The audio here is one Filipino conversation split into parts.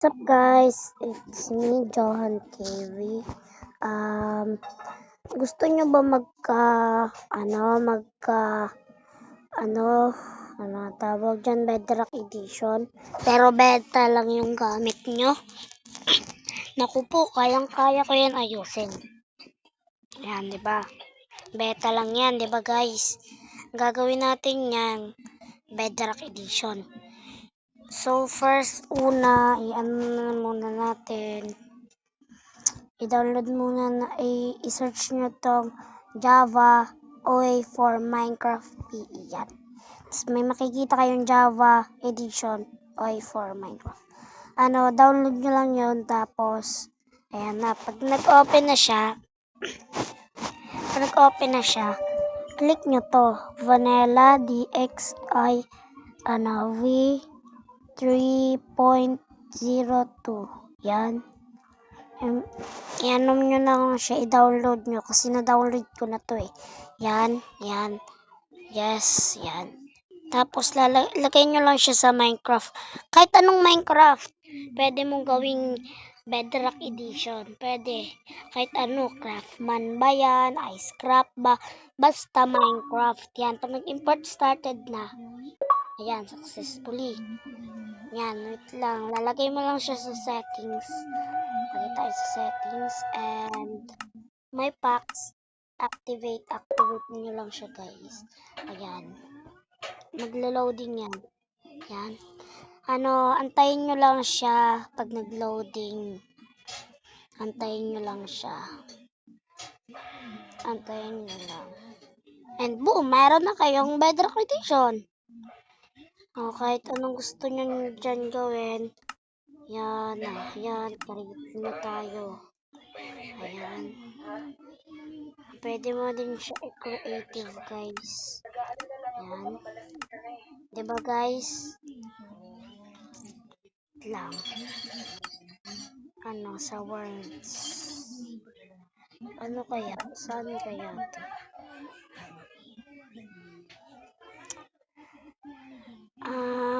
What's up guys? It's me, Johan TV. Gusto nyo ba ano tawag dyan, Bedrock Edition? Pero beta lang yung gamit nyo. Naku po, kayang-kaya ko yan ayusin. Yan, di ba? Beta lang yan, di ba guys? Gagawin natin yan, Bedrock Edition. So, first, muna natin. I-download muna i-search nyo tong Java OA for Minecraft PE. Yan. Tapos may makikita kayong Java Edition OA for Minecraft. Download nyo lang yun. Tapos, ayan na. Pag nag-open na siya, click nyo to. Vanilla DXI V3.02. Yan. I-anom nyo na lang siya. I-download nyo. Kasi na-download ko na to eh. Yan. Yan. Yes. Yan. Tapos lagay nyo lang siya sa Minecraft. Kahit anong Minecraft. Pwede mong gawing Bedrock Edition. Pwede. Kahit ano. Craftman ba yan? Icecraft ba? Basta Minecraft. Yan. Pag nag-import started na. Ayan. Successfully. Yan. Wait lang. Lalagay mo lang siya sa settings. Lagay tayo sa settings. And my packs. Activate nyo lang siya guys. Ayan. Maglo-loading yan. Yan. Antayin nyo lang siya pag nag-loading. Antayin nyo lang siya. Antayin nyo lang. And boom! Mayroon na kayong Bedrock Edition. Kahit anong gusto nyo dyan gawin. Yan. Yan. Create na tayo. Ayan. Pwede mo din siya i-creative guys. Ayan. Diba guys? Lang. Sa words. Ano kaya? Saan kaya ito?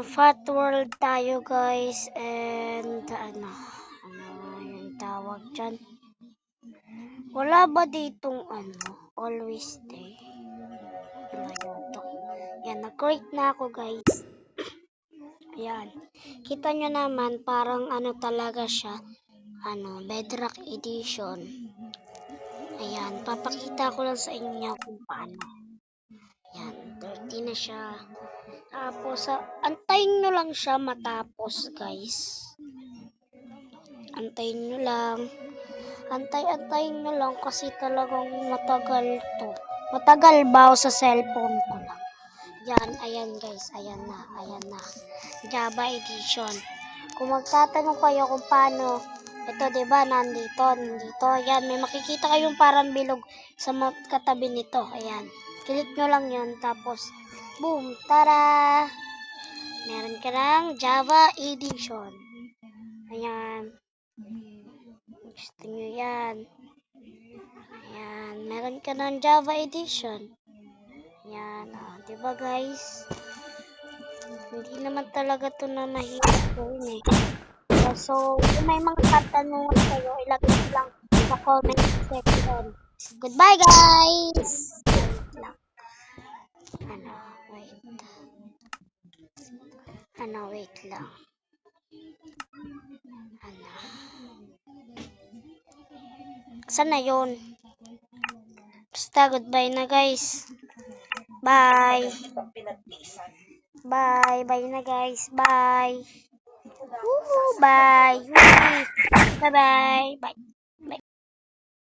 Fat world tayo guys. And yung tawag dyan? Wala ba ditong always stay? Yan, nag-create na ako guys. Ayan. Kita nyo naman, parang talaga siya. Bedrock Edition. Ayan, papakita ko lang sa inyo kung paano. Ayan, 30 na siya. Tapos, antayin nyo lang siya matapos guys. Antayin nyo lang. Antayin nyo lang kasi talagang matagal to. Matagal ba sa cellphone ko lang. Yan, ayan guys, ayan na. Java Edition. Kung magtatanong kayo kung paano, ito diba, nandito. Ayan, may makikita kayong parang bilog sa katabi nito. Ayan, click nyo lang yun. Tapos, boom, tara! Meron ka ng Java Edition. Ayan. Gusto nyo yan. Ayan, meron ka ng Java Edition. Ayan, diba guys? Hindi naman talaga to na mahirap gawin eh. So, kung may mga katanungan kayo, ilagay lang sa comment section. Goodbye guys! Wait lang. Saan na yun? Basta, goodbye na guys. Bye. Bye na guys. Bye. Bye. Bye.